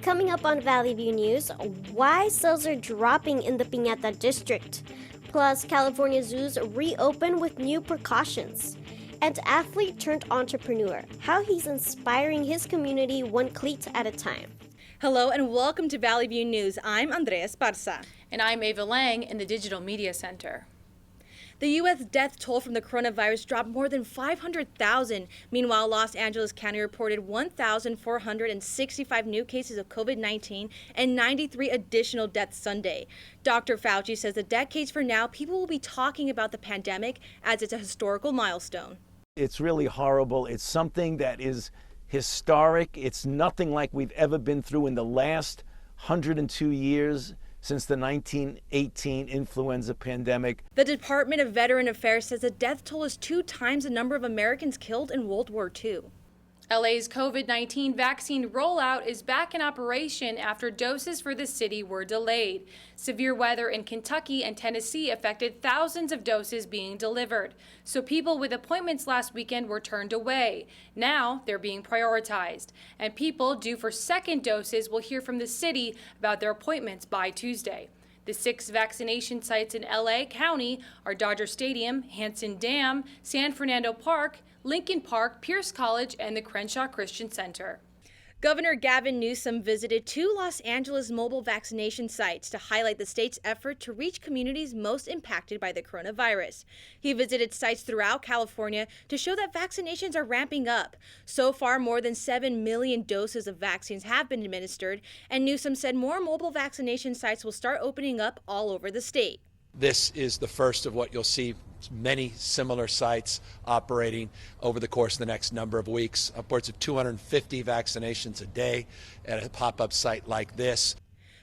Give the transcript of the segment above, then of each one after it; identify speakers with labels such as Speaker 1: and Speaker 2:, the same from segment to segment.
Speaker 1: Coming up on Valley View News, why sales are dropping in the Piñata district. Plus, California zoos reopen with new precautions. And athlete turned entrepreneur, how he's inspiring his community one cleat at a time.
Speaker 2: Hello and welcome to Valley View News. I'm Andrea Esparza.
Speaker 3: And I'm Ava Lang in the Digital Media Center.
Speaker 2: The U.S. death toll from the coronavirus dropped more than 500,000. Meanwhile, Los Angeles County reported 1,465 new cases of COVID-19 and 93 additional deaths Sunday. Dr. Fauci says that decades from now, people will be talking about the pandemic as it's a historical milestone.
Speaker 4: It's really horrible. It's something that is historic. It's nothing like we've ever been through in the last 102 years. Since the 1918 influenza pandemic.
Speaker 2: The Department of Veteran Affairs says the death toll is 2 times the number of Americans killed in World War II.
Speaker 3: LA's COVID-19 vaccine rollout is back in operation after doses for the city were delayed. Severe weather in Kentucky and Tennessee affected thousands of doses being delivered. So people with appointments last weekend were turned away. Now they're being prioritized. And people due for second doses will hear from the city about their appointments by Tuesday. The 6 vaccination sites in LA County are Dodger Stadium, Hanson Dam, San Fernando Park, Lincoln Park, Pierce College, and the Crenshaw Christian Center.
Speaker 2: Governor Gavin Newsom visited 2 Los Angeles mobile vaccination sites to highlight the state's effort to reach communities most impacted by the coronavirus. He visited sites throughout California to show that vaccinations are ramping up. So far, more than 7 million doses of vaccines have been administered, and Newsom said more mobile vaccination sites will start opening up all over the state.
Speaker 5: This is the first of what you'll see many similar sites operating over the course of the next number of weeks, upwards of 250 vaccinations a day at a pop-up site like this.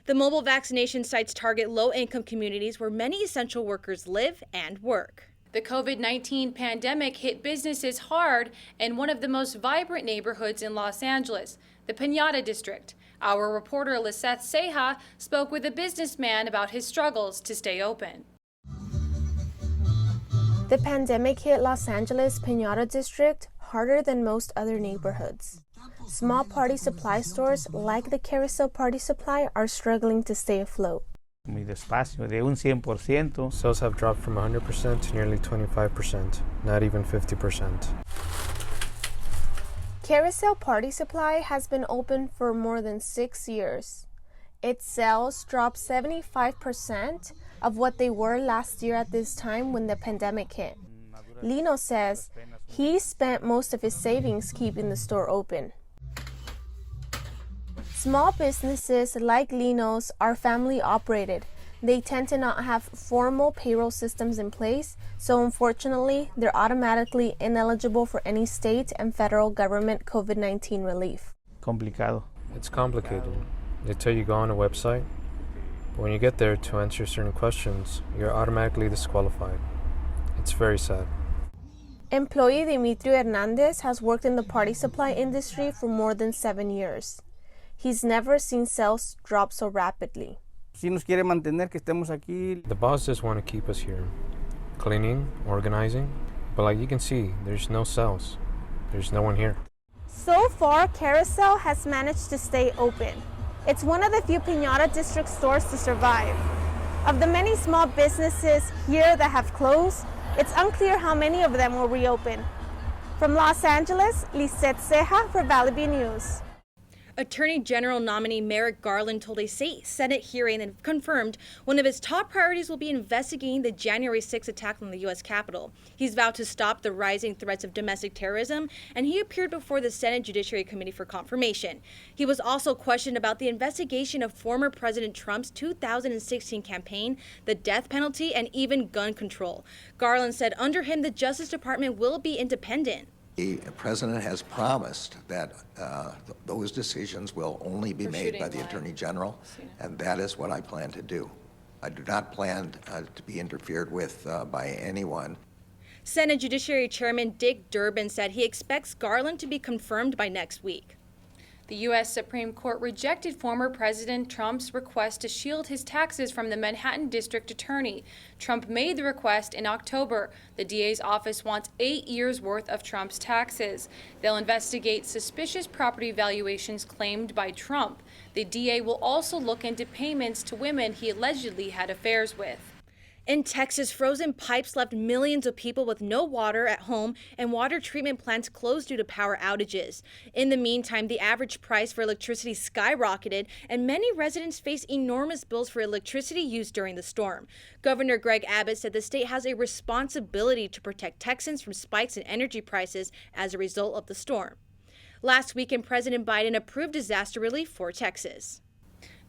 Speaker 2: The mobile vaccination sites target low-income communities where many essential workers live and work.
Speaker 3: The COVID-19 pandemic hit businesses hard in one of the most vibrant neighborhoods in Los Angeles, the Piñata district. Our reporter Lisette Ceja spoke with a businessman about his struggles to stay open.
Speaker 6: The pandemic hit Los Angeles Piñata district harder than most other neighborhoods. Small party supply stores like the Carousel Party Supply are struggling to stay afloat.
Speaker 7: Muy despacio, de un 100%.
Speaker 8: Sales have dropped from 100% to nearly 25%, not even 50%.
Speaker 6: Carousel Party Supply has been open for more than 6 years. Its sales dropped 75% of what they were last year at this time when the pandemic hit. Lino says he spent most of his savings keeping the store open. Small businesses like Lino's are family operated. They tend to not have formal payroll systems in place, so unfortunately, they're automatically ineligible for any state and federal government COVID-19 relief.
Speaker 7: Complicado.
Speaker 8: It's complicated. They tell you go on a website, but when you get there to answer certain questions, you're automatically disqualified. It's very sad.
Speaker 6: Employee Dimitrio Hernandez has worked in the party supply industry for more than 7 years. He's never seen sales drop so rapidly.
Speaker 7: Si nos quiere mantener que estemos aquí.
Speaker 8: The boss just want to keep us here, cleaning, organizing, but like you can see, there's no sales. There's no one here.
Speaker 6: So far, Carousel has managed to stay open. It's one of the few Piñata district stores to survive. Of the many small businesses here that have closed, it's unclear how many of them will reopen. From Los Angeles, Lisette Ceja for Valley View News.
Speaker 2: Attorney General nominee Merrick Garland told a state Senate hearing and confirmed one of his top priorities will be investigating the January 6th attack on the U.S. Capitol. He's vowed to stop the rising threats of domestic terrorism, and he appeared before the Senate Judiciary Committee for confirmation. He was also questioned about the investigation of former President Trump's 2016 campaign, the death penalty, and even gun control. Garland said under him, the Justice Department will be independent.
Speaker 9: The president has promised that those decisions will only be made by the Attorney General, and that is what I plan to do. I do not plan to be interfered with by anyone.
Speaker 2: Senate Judiciary Chairman Dick Durbin said he expects Garland to be confirmed by next week.
Speaker 3: The U.S. Supreme Court rejected former President Trump's request to shield his taxes from the Manhattan District Attorney. Trump made the request in October. The DA's office wants 8 years' worth of Trump's taxes. They'll investigate suspicious property valuations claimed by Trump. The DA will also look into payments to women he allegedly had affairs with.
Speaker 2: In Texas, frozen pipes left millions of people with no water at home, and water treatment plants closed due to power outages. In the meantime, the average price for electricity skyrocketed, and many residents face enormous bills for electricity used during the storm. Governor Greg Abbott said the state has a responsibility to protect Texans from spikes in energy prices as a result of the storm. Last weekend, President Biden approved disaster relief for Texas.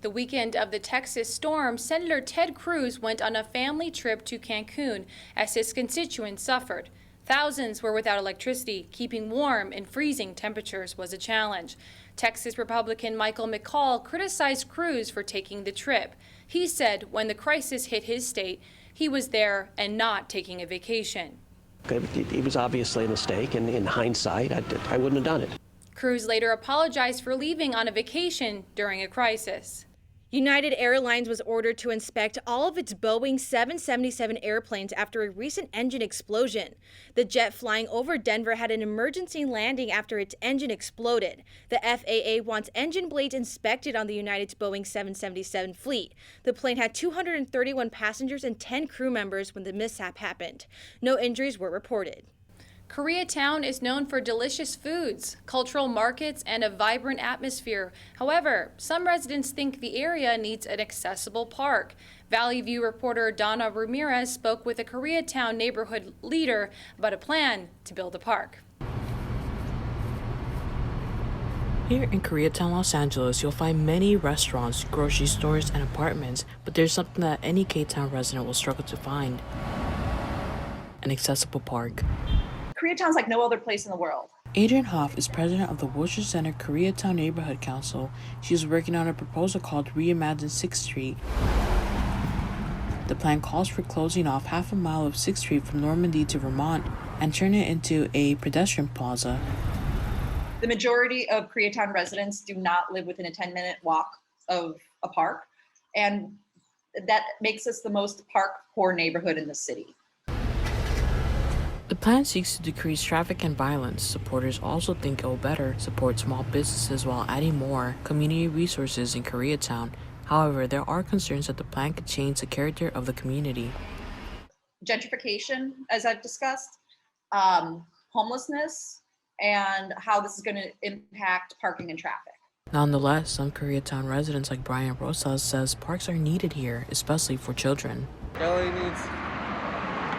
Speaker 3: The weekend of the Texas storm, Senator Ted Cruz went on a family trip to Cancun as his constituents suffered. Thousands were without electricity. Keeping warm in freezing temperatures was a challenge. Texas Republican Michael McCall criticized Cruz for taking the trip. He said when the crisis hit his state, he was there and not taking a vacation.
Speaker 10: It was obviously a mistake, and in hindsight, I wouldn't have done it.
Speaker 3: Cruz later apologized for leaving on a vacation during a crisis.
Speaker 2: United Airlines was ordered to inspect all of its Boeing 777 airplanes after a recent engine explosion. The jet flying over Denver had an emergency landing after its engine exploded. The FAA wants engine blades inspected on the United's Boeing 777 fleet. The plane had 231 passengers and 10 crew members when the mishap happened. No injuries were reported.
Speaker 3: Koreatown is known for delicious foods, cultural markets, and a vibrant atmosphere. However, some residents think the area needs an accessible park. Valley View reporter Donna Ramirez spoke with a Koreatown neighborhood leader about a plan to build a park.
Speaker 11: Here in Koreatown, Los Angeles, you'll find many restaurants, grocery stores, and apartments, but there's something that any K-Town resident will struggle to find: an accessible park.
Speaker 12: Koreatown's like no other place in the world.
Speaker 11: Adrienne Hoff is president of the Worcester Center Koreatown Neighborhood Council. She is working on a proposal called Reimagine 6th Street. The plan calls for closing off half a mile of 6th Street from Normandy to Vermont and turning it into a pedestrian plaza.
Speaker 12: The majority of Koreatown residents do not live within a 10-minute walk of a park, and that makes us the most park-poor neighborhood in the city.
Speaker 11: The plan seeks to decrease traffic and violence. Supporters also think it will better support small businesses while adding more community resources in Koreatown. However, there are concerns that the plan could change the character of the community.
Speaker 12: Gentrification, as I've discussed, homelessness, and how this is going to impact parking and traffic.
Speaker 11: Nonetheless, some Koreatown residents like Brian Rosas says parks are needed here, especially for children.
Speaker 13: LA needs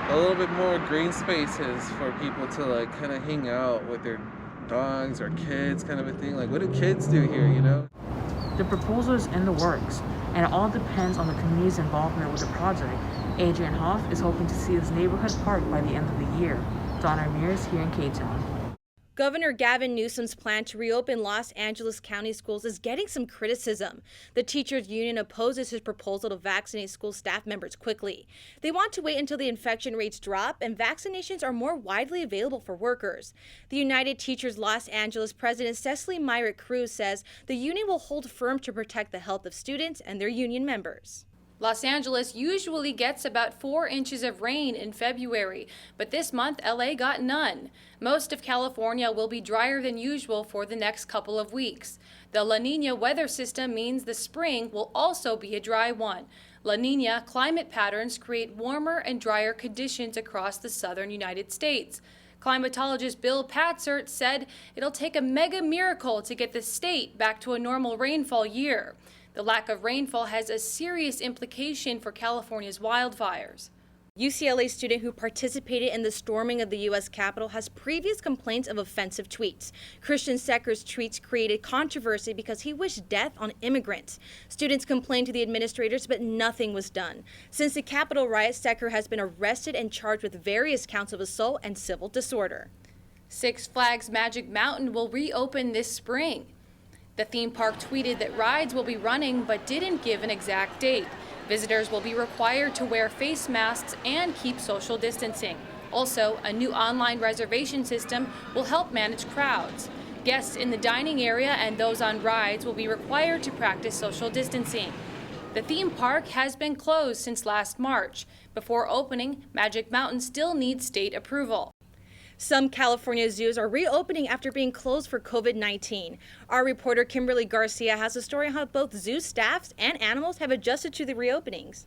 Speaker 13: a little bit more green spaces for people to kind of hang out with their dogs or kids, kind of a thing. What do kids do here, you know?
Speaker 11: The proposal is in the works, and it all depends on the community's involvement with the project. Adrienne Hoff is hoping to see this neighborhood park by the end of the year. Donna Ramirez here in K-Town.
Speaker 2: Governor Gavin Newsom's plan to reopen Los Angeles County schools is getting some criticism. The teachers union opposes his proposal to vaccinate school staff members quickly. They want to wait until the infection rates drop and vaccinations are more widely available for workers. The United Teachers Los Angeles president Cecily Myrick Cruz says the union will hold firm to protect the health of students and their union members.
Speaker 3: Los Angeles usually gets about 4 inches of rain in February, but this month LA got none. Most of California will be drier than usual for the next couple of weeks. The La Niña weather system means the spring will also be a dry one. La Niña climate patterns create warmer and drier conditions across the southern United States. Climatologist Bill Patzert said it'll take a mega miracle to get the state back to a normal rainfall year. The lack of rainfall has a serious implication for California's wildfires.
Speaker 2: UCLA student who participated in the storming of the U.S. Capitol has previous complaints of offensive tweets. Christian Secker's tweets created controversy because he wished death on immigrants. Students complained to the administrators, but nothing was done. Since the Capitol riot, Secker has been arrested and charged with various counts of assault and civil disorder.
Speaker 3: Six Flags Magic Mountain will reopen this spring. The theme park tweeted that rides will be running but didn't give an exact date. Visitors will be required to wear face masks and keep social distancing. Also, a new online reservation system will help manage crowds. Guests in the dining area and those on rides will be required to practice social distancing. The theme park has been closed since last March. Before opening, Magic Mountain still needs state approval.
Speaker 2: Some California zoos are reopening after being closed for COVID-19. Our reporter Kimberly Garcia has a story on how both zoo staffs and animals have adjusted to the reopenings.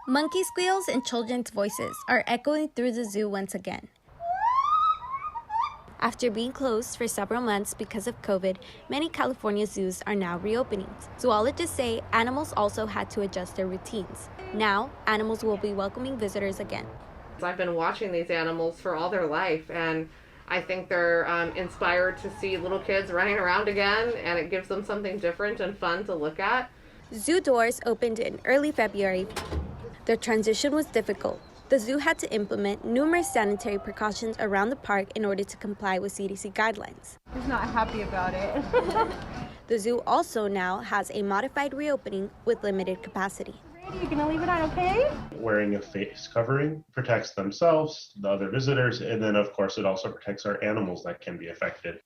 Speaker 14: Monkey squeals and children's voices are echoing through the zoo once again. After being closed for several months because of COVID, many California zoos are now reopening. Zoologists say animals also had to adjust their routines. Now, animals will be welcoming visitors again.
Speaker 15: I've been watching these animals for all their life, and I think they're inspired to see little kids running around again, and it gives them something different and fun to look at.
Speaker 14: Zoo doors opened in early February. The transition was difficult. The zoo had to implement numerous sanitary precautions around the park in order to comply with CDC guidelines.
Speaker 6: He's not happy about it.
Speaker 14: The zoo also now has a modified reopening with limited capacity.
Speaker 6: You gonna leave it on, okay?
Speaker 16: Wearing a face covering protects themselves, the other visitors, and then of course it also protects our animals that can be affected.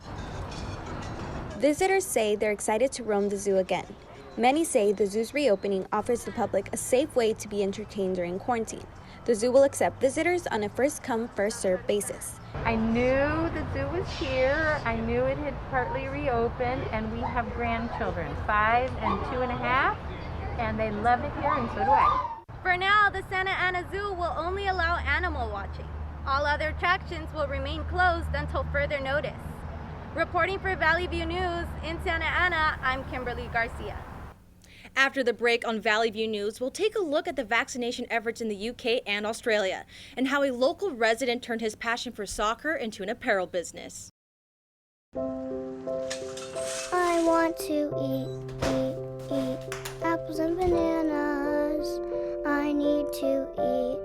Speaker 14: Visitors say they're excited to roam the zoo again. Many say the zoo's reopening offers the public a safe way to be entertained during quarantine. The zoo will accept visitors on a first-come, first-served basis.
Speaker 6: I knew the zoo was here. I knew it had partly reopened, and we have grandchildren, 5 and 2.5, and they love it here, and so do I.
Speaker 14: For now, the Santa Ana Zoo will only allow animal watching. All other attractions will remain closed until further notice. Reporting for Valley View News in Santa Ana, I'm Kimberly Garcia.
Speaker 2: After the break on Valley View News, we'll take a look at the vaccination efforts in the UK and Australia and how a local resident turned his passion for soccer into an apparel business.
Speaker 17: I want to eat apples and bananas. I need to eat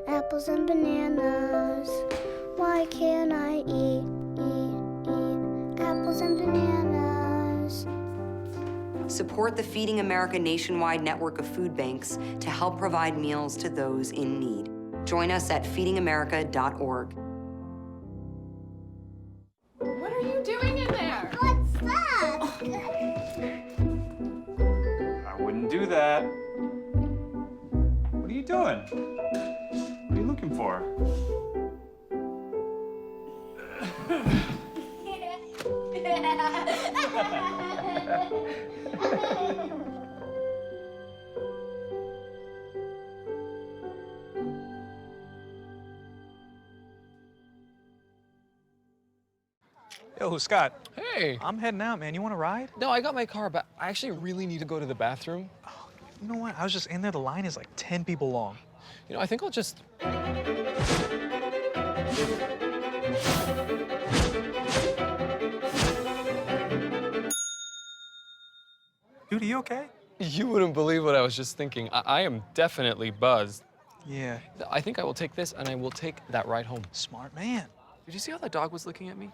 Speaker 17: apples and bananas. Why can't I eat apples and bananas?
Speaker 18: Support the Feeding America nationwide network of food banks to help provide meals to those in need. Join us at feedingamerica.org.
Speaker 3: What are you doing in there?
Speaker 17: What's that?
Speaker 19: I wouldn't do that. What are you doing? What are you looking for?
Speaker 20: Yo, Scott.
Speaker 21: Hey.
Speaker 20: I'm heading out, man. You want to ride?
Speaker 21: No, I got my car, but I actually really need to go to the bathroom.
Speaker 20: Oh, you know what? I was just in there. The line is like 10 people long.
Speaker 21: You know, I think I'll just...
Speaker 20: Dude, are you okay?
Speaker 21: You wouldn't believe what I was just thinking. I am definitely buzzed.
Speaker 20: Yeah.
Speaker 21: I think I will take this, and I will take that ride home.
Speaker 20: Smart man.
Speaker 21: Did you see how that dog was looking at me?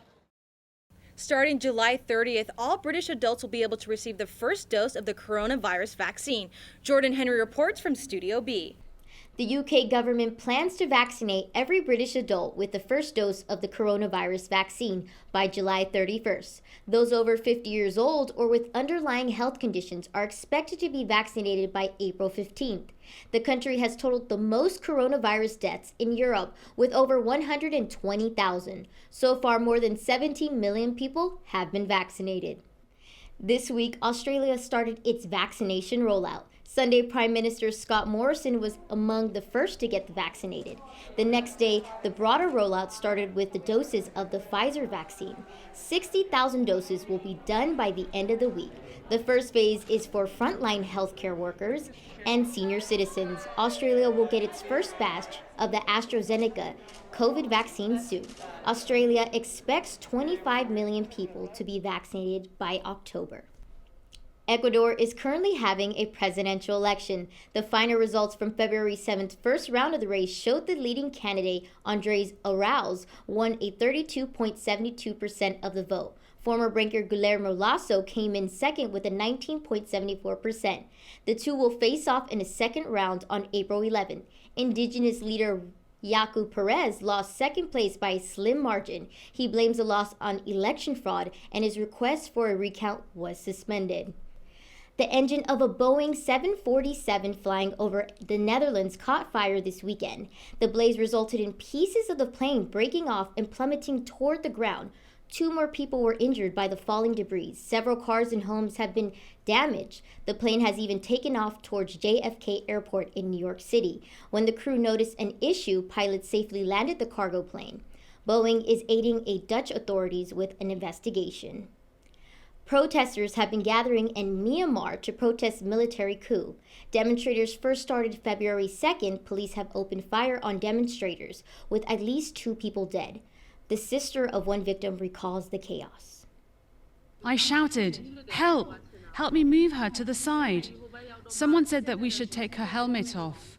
Speaker 2: Starting July 30th, all British adults will be able to receive the first dose of the coronavirus vaccine. Jordan Henry reports from Studio B.
Speaker 22: The UK government plans to vaccinate every British adult with the first dose of the coronavirus vaccine by July 31st. Those over 50 years old or with underlying health conditions are expected to be vaccinated by April 15th. The country has totaled the most coronavirus deaths in Europe with over 120,000. So far, more than 17 million people have been vaccinated. This week, Australia started its vaccination rollout. Sunday, Prime Minister Scott Morrison was among the first to get vaccinated. The next day, the broader rollout started with the doses of the Pfizer vaccine. 60,000 doses will be done by the end of the week. The first phase is for frontline healthcare workers and senior citizens. Australia will get its first batch of the AstraZeneca COVID vaccine soon. Australia expects 25 million people to be vaccinated by October. Ecuador is currently having a presidential election. The final results from February 7th first round of the race showed the leading candidate, Andrés Arauz, won a 32.72% of the vote. Former banker Guillermo Lasso came in second with a 19.74%. The two will face off in a second round on April 11th. Indigenous leader Yaku Perez lost second place by a slim margin. He blames the loss on election fraud, and his request for a recount was suspended. The engine of a Boeing 747 flying over the Netherlands caught fire this weekend. The blaze resulted in pieces of the plane breaking off and plummeting toward the ground. 2 more people were injured by the falling debris. Several cars and homes have been damaged. The plane has even taken off towards JFK Airport in New York City. When the crew noticed an issue, pilots safely landed the cargo plane. Boeing is aiding Dutch authorities with an investigation. Protesters have been gathering in Myanmar to protest military coup. Demonstrators first started February 2nd. Police have opened fire on demonstrators, with at least 2 people dead. The sister of one victim recalls the chaos.
Speaker 1: I shouted, "Help! Help me move her to the side." Someone said that we should take her helmet off.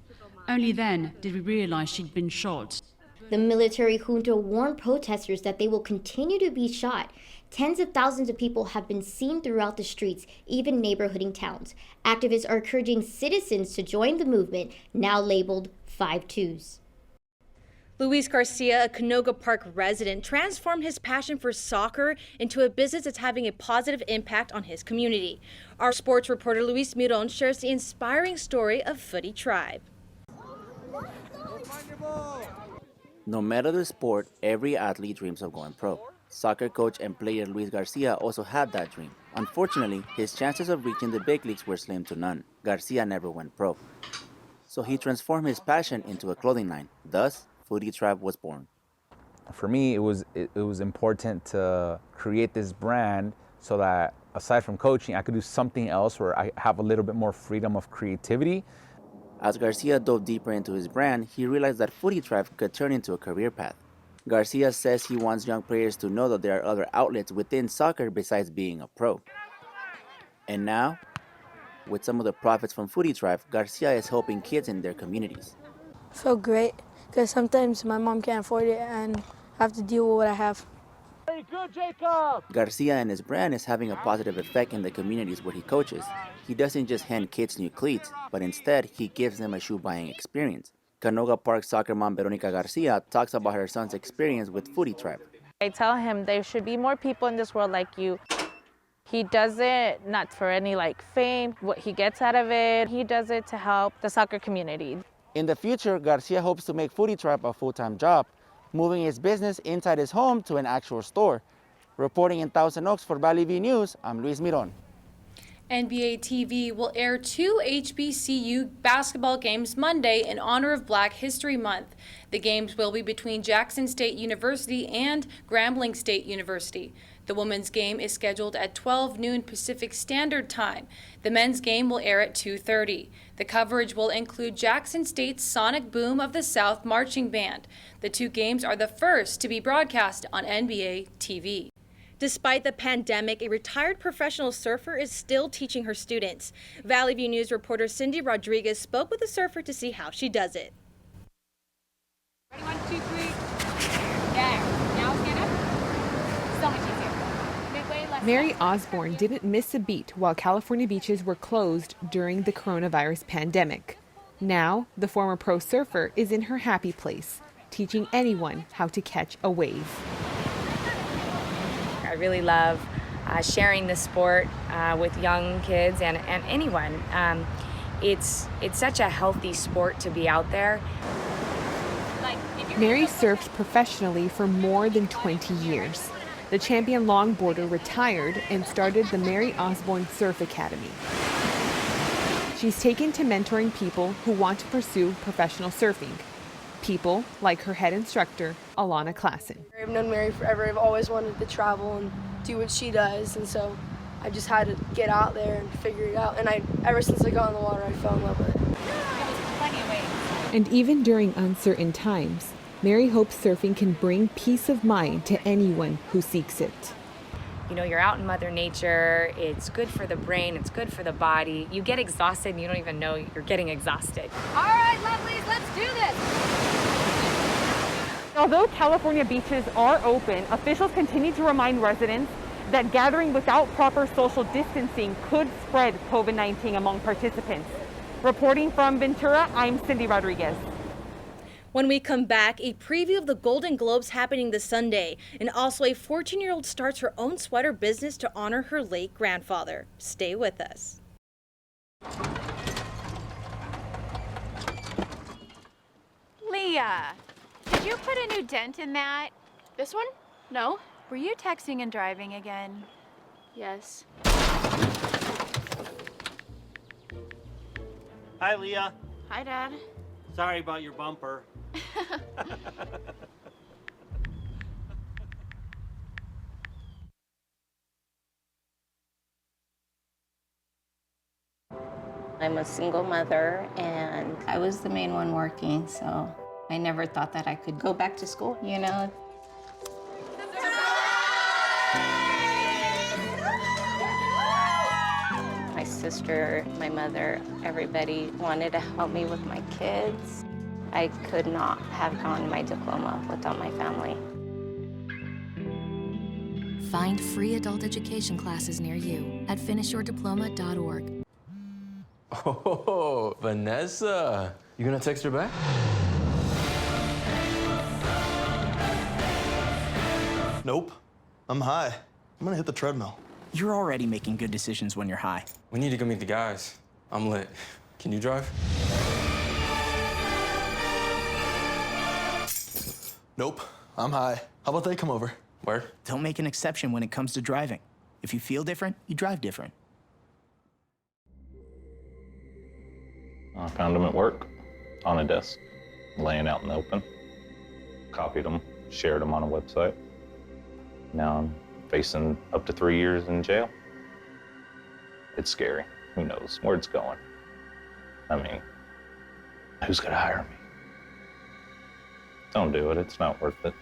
Speaker 1: Only then did we realize she'd been shot.
Speaker 22: The military junta warned protesters that they will continue to be shot. Tens of thousands of people have been seen throughout the streets, even neighborhooding towns. Activists are encouraging citizens to join the movement, now labeled 5-2s.
Speaker 2: Luis Garcia, a Canoga Park resident, transformed his passion for soccer into a business that's having a positive impact on his community. Our sports reporter Luis Miron shares the inspiring story of Footy Tribe.
Speaker 4: No matter the sport, every athlete dreams of going pro. Soccer coach and player Luis Garcia also had that dream. Unfortunately, his chances of reaching the big leagues were slim to none. Garcia never went pro. So he transformed his passion into a clothing line. Thus, Footy Tribe was born.
Speaker 23: For me, it was important to create this brand so that aside from coaching, I could do something else where I have a little bit more freedom of creativity.
Speaker 4: As Garcia dove deeper into his brand, he realized that Footy Tribe could turn into a career path. Garcia says he wants young players to know that there are other outlets within soccer besides being a pro. And now, with some of the profits from Footy Tribe, Garcia is helping kids in their communities.
Speaker 24: I feel great because sometimes my mom can't afford it and I have to deal with what I have.
Speaker 4: Very good, Jacob! Garcia and his brand is having a positive effect in the communities where he coaches. He doesn't just hand kids new cleats, but instead he gives them a shoe buying experience. Canoga Park soccer mom Veronica Garcia talks about her son's experience with Footy Tribe.
Speaker 25: I tell him there should be more people in this world like you. He does it not for any fame, what he gets out of it. He does it to help the soccer community.
Speaker 4: In the future, Garcia hopes to make Footy Tribe a full-time job, moving his business inside his home to an actual store. Reporting in Thousand Oaks for Valley View News, I'm Luis Miron.
Speaker 3: NBA TV will air 2 HBCU basketball games Monday in honor of Black History Month. The games will be between Jackson State University and Grambling State University. The women's game is scheduled at 12 noon Pacific Standard Time. The men's game will air at 2:30. The coverage will include Jackson State's Sonic Boom of the South Marching Band. The 2 games are the first to be broadcast on NBA TV.
Speaker 2: Despite the pandemic, a retired professional surfer is still teaching her students. Valley View News reporter Cindy Rodriguez spoke with a surfer to see how she does it.
Speaker 26: Ready, 1, 2, 3. There. Now stand up. So much easier. Midway, left.
Speaker 27: Mary Osborne didn't miss a beat while California beaches were closed during the coronavirus pandemic. Now, the former pro surfer is in her happy place, teaching anyone how to catch a wave.
Speaker 28: I really love sharing this sport with young kids and anyone. It's such a healthy sport to be out there.
Speaker 27: Mary surfed professionally for more than 20 years. The champion longboarder retired and started the Mary Osborne Surf Academy. She's taken to mentoring people who want to pursue professional surfing. People like her head instructor, Alana Klassen.
Speaker 29: I've known Mary forever. I've always wanted to travel and do what she does, and so I just had to get out there and figure it out. And ever since I got in the water, I fell in love with it.
Speaker 27: And even during uncertain times, Mary hopes surfing can bring peace of mind to anyone who seeks it.
Speaker 28: You know, you're out in Mother Nature, it's good for the brain, it's good for the body. You get exhausted and you don't even know you're getting exhausted.
Speaker 26: All right, lovelies, let's do this.
Speaker 30: Although California beaches are open, officials continue to remind residents that gathering without proper social distancing could spread COVID-19 among participants. Reporting from Ventura, I'm Cindy Rodriguez.
Speaker 2: When we come back, a preview of the Golden Globes happening this Sunday, and also a 14-year-old starts her own sweater business to honor her late grandfather. Stay with us.
Speaker 5: Leah, did you put a new dent in that? This one? No. Were you texting and driving again? Yes.
Speaker 7: Hi, Leah.
Speaker 5: Hi, Dad.
Speaker 7: Sorry about your bumper.
Speaker 8: I'm a single mother, and I was the main one working, so I never thought that I could go back to school, you know? My sister, my mother, everybody wanted to help me with my kids. I could not have gotten my diploma without my family.
Speaker 9: Find free adult education classes near you at finishyourdiploma.org.
Speaker 10: Oh, Vanessa. You gonna text her back?
Speaker 11: Nope. I'm high. I'm gonna hit the treadmill.
Speaker 12: You're already making good decisions when you're high.
Speaker 10: We need to go meet the guys. I'm lit. Can you drive?
Speaker 11: Nope. I'm high. How about they come over?
Speaker 10: Where?
Speaker 12: Don't make an exception when it comes to driving. If you feel different, you drive different.
Speaker 13: I found them at work, on a desk, laying out in the open. Copied them, shared them on a website. Now I'm facing up to 3 years in jail. It's scary. Who knows where it's going? I mean, who's gonna hire me? Don't do it. It's not worth it.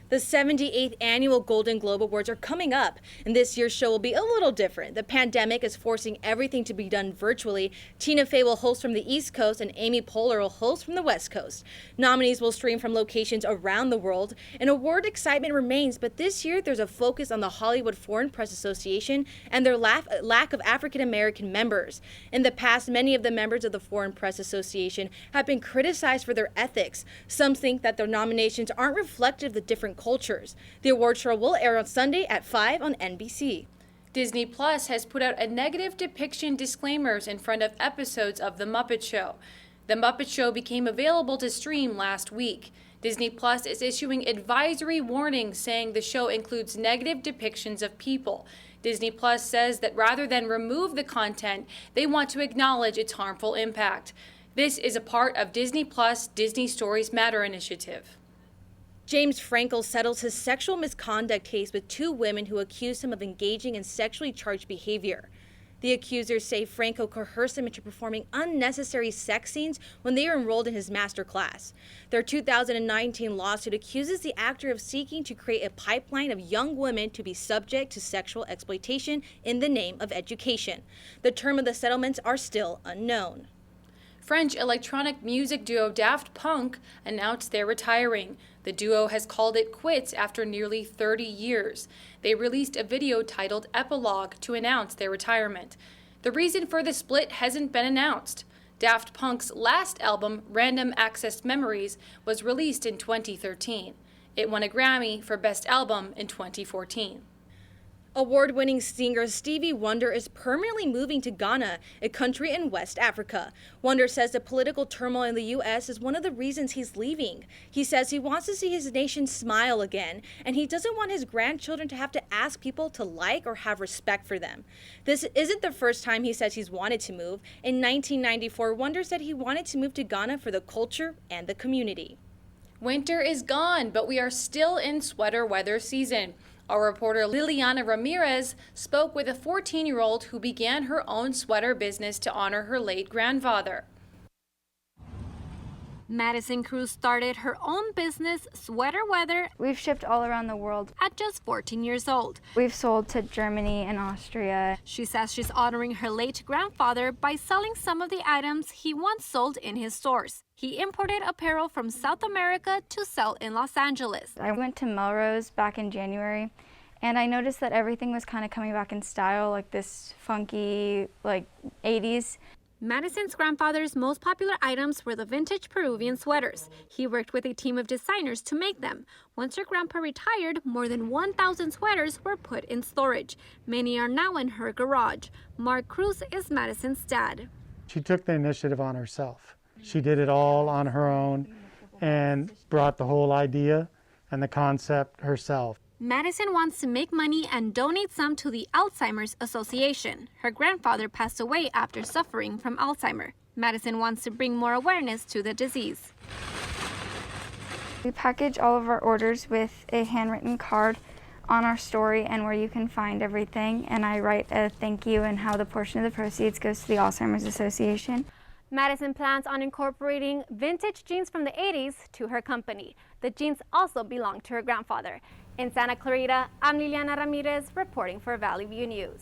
Speaker 2: The 78th Annual Golden Globe Awards are coming up, and this year's show will be a little different. The pandemic is forcing everything to be done virtually. Tina Fey will host from the East Coast, and Amy Poehler will host from the West Coast. Nominees will stream from locations around the world, and award excitement remains, but this year there's a focus on the Hollywood Foreign Press Association and their lack of African-American members. In the past, many of the members of the Foreign Press Association have been criticized for their ethics. Some think that their nominations aren't reflective of the different cultures. The award show will air on Sunday at 5 on NBC.
Speaker 3: Disney Plus has put out a negative depiction disclaimers in front of episodes of The Muppet Show. The Muppet Show became available to stream last week. Disney Plus is issuing advisory warnings saying the show includes negative depictions of people. Disney Plus says that rather than remove the content, they want to acknowledge its harmful impact. This is a part of Disney Plus Disney Stories Matter initiative.
Speaker 2: James Frankel settles his sexual misconduct case with 2 women who accused him of engaging in sexually charged behavior. The accusers say Franco coerced them into performing unnecessary sex scenes when they were enrolled in his master class. Their 2019 lawsuit accuses the actor of seeking to create a pipeline of young women to be subject to sexual exploitation in the name of education. The term of the settlements are still unknown.
Speaker 3: French electronic music duo Daft Punk announced they're retiring. The duo has called it quits after nearly 30 years. They released a video titled Epilogue to announce their retirement. The reason for the split hasn't been announced. Daft Punk's last album, Random Access Memories, was released in 2013. It won a Grammy for Best Album in 2014. Award-winning singer Stevie Wonder is permanently moving to Ghana, a country in West Africa. Wonder says the political turmoil in the U.S. is one of the reasons he's leaving. He says he wants to see his nation smile again, and he doesn't want his grandchildren to have to ask people to like or have respect for them. This isn't the first time he says he's wanted to move. In 1994, Wonder said he wanted to move to Ghana for the culture and the community. Winter is gone, but we are still in sweater weather season. Our reporter Liliana Ramirez spoke with a 14-year-old who began her own sweater business to honor her late grandfather.
Speaker 15: Madison Cruz started her own business, Sweater Weather.
Speaker 16: We've shipped all around the world.
Speaker 15: At just 14 years old.
Speaker 16: We've sold to Germany and Austria.
Speaker 15: She says she's honoring her late grandfather by selling some of the items he once sold in his stores. He imported apparel from South America to sell in Los Angeles.
Speaker 16: I went to Melrose back in January, And I noticed that everything was kind of coming back in style, like this funky, like 80s.
Speaker 15: Madison's grandfather's most popular items were the vintage Peruvian sweaters. He worked with a team of designers to make them. Once her grandpa retired, more than 1,000 sweaters were put in storage. Many are now in her garage. Mark Cruz is Madison's dad.
Speaker 1: She took the initiative on herself. She did it all on her own and brought the whole idea and the concept herself.
Speaker 15: Madison wants to make money and donate some to the Alzheimer's Association. Her grandfather passed away after suffering from Alzheimer. Madison wants to bring more awareness to the disease.
Speaker 16: We package all of our orders with a handwritten card on our story and where you can find everything. And I write a thank you and how the portion of the proceeds goes to the Alzheimer's Association.
Speaker 15: Madison plans on incorporating vintage jeans from the 80s to her company. The jeans also belong to her grandfather. In Santa Clarita, I'm Liliana Ramirez reporting for Valley View News.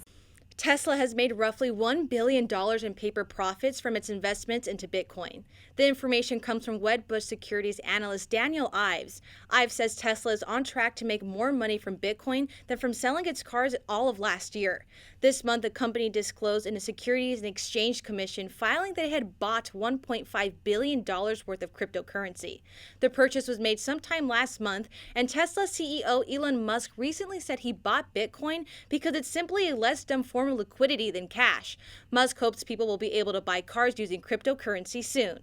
Speaker 2: Tesla has made roughly $1 billion in paper profits from its investments into Bitcoin. The information comes from Wedbush Securities analyst Daniel Ives. Ives says Tesla is on track to make more money from Bitcoin than from selling its cars all of last year. This month, the company disclosed in a Securities and Exchange Commission filing that it had bought $1.5 billion worth of cryptocurrency. The purchase was made sometime last month, and Tesla CEO Elon Musk recently said he bought Bitcoin because it's simply a less dumb form of liquidity than cash. Musk hopes people will be able to buy cars using cryptocurrency soon.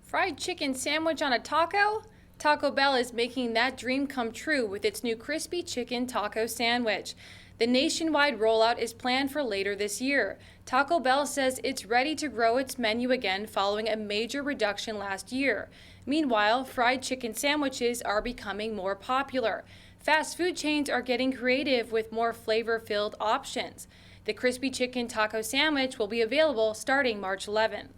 Speaker 3: Fried chicken sandwich on a taco? Taco Bell is making that dream come true with its new crispy chicken taco sandwich. The nationwide rollout is planned for later this year. Taco Bell says it's ready to grow its menu again following a major reduction last year. Meanwhile, fried chicken sandwiches are becoming more popular. Fast food chains are getting creative with more flavor-filled options. The crispy chicken taco sandwich will be available starting March 11th.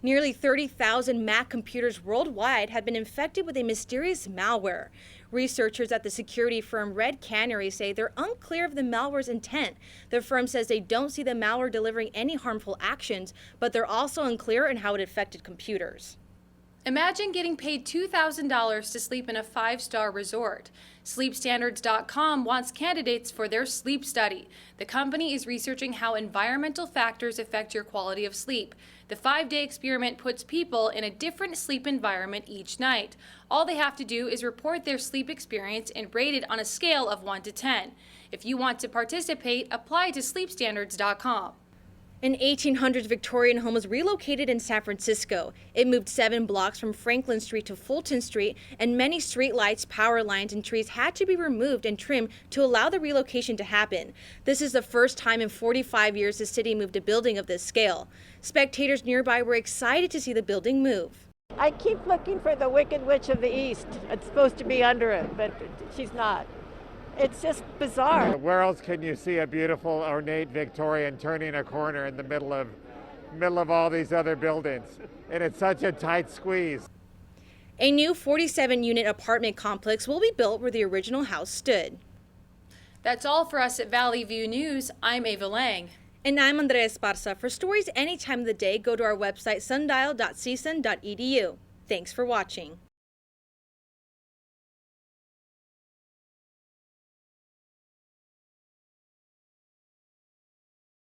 Speaker 2: Nearly 30,000 Mac computers worldwide have been infected with a mysterious malware. Researchers at the security firm Red Canary say they're unclear of the malware's intent. The firm says they don't see the malware delivering any harmful actions, but they're also unclear in how it affected computers.
Speaker 3: Imagine getting paid $2,000 to sleep in a 5-star resort. SleepStandards.com wants candidates for their sleep study. The company is researching how environmental factors affect your quality of sleep. The 5-day experiment puts people in a different sleep environment each night. All they have to do is report their sleep experience and rate it on a scale of 1 to 10. If you want to participate, apply to SleepStandards.com.
Speaker 2: An 1800s Victorian home was relocated in San Francisco. It moved 7 blocks from Franklin Street to Fulton Street, and many street lights, power lines, and trees had to be removed and trimmed to allow the relocation to happen. This is the first time in 45 years the city moved a building of this scale. Spectators nearby were excited to see the building move.
Speaker 6: I keep looking for the Wicked Witch of the East. It's supposed to be under it, but she's not. It's just bizarre.
Speaker 14: Where else can you see a beautiful, ornate Victorian turning a corner in the middle of all these other buildings? And it's such a tight squeeze.
Speaker 2: A new 47-unit apartment complex will be built where the original house stood.
Speaker 3: That's all for us at Valley View News. I'm Ava Lang.
Speaker 2: And I'm Andrea Esparza. For stories any time of the day, go to our website sundial.csun.edu. Thanks for watching.